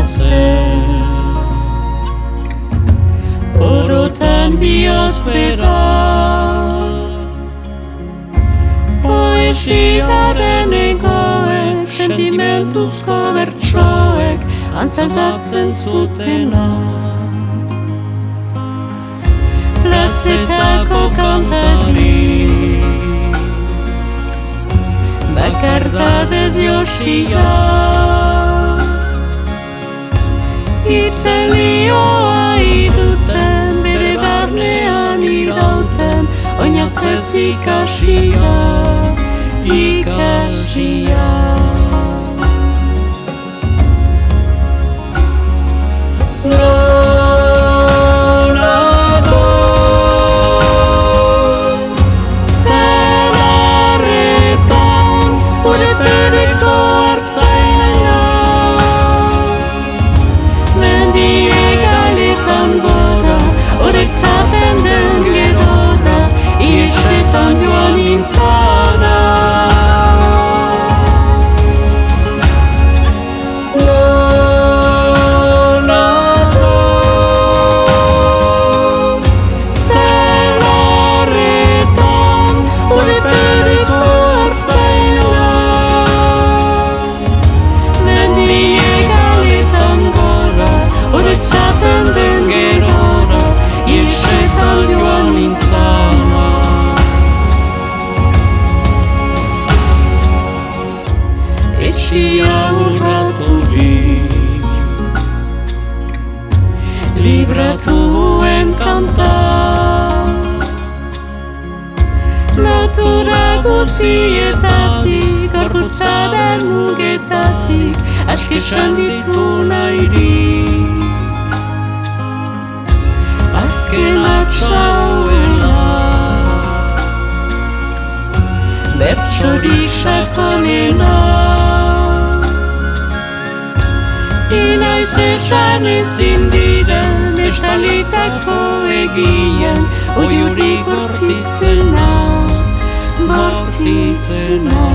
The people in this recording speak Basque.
zen. Orotan biosfera, poesiaren egoek, sentimentuzko bertsoek, antzaldatzen zutena. Plazetako kantari, bakardadez josia, itzelioa iduten, bere barnean irauten, oinaz ez ikasia, ikasia. Libratuen kanta, lotura guzietatik, gorputzaren mugetatik, aski esan ditu nahirik. Azken atxauela, bertsorik sakonena, inaiz esan ezin diren, estalitako egien, oiurik bortitzena, bortitzena.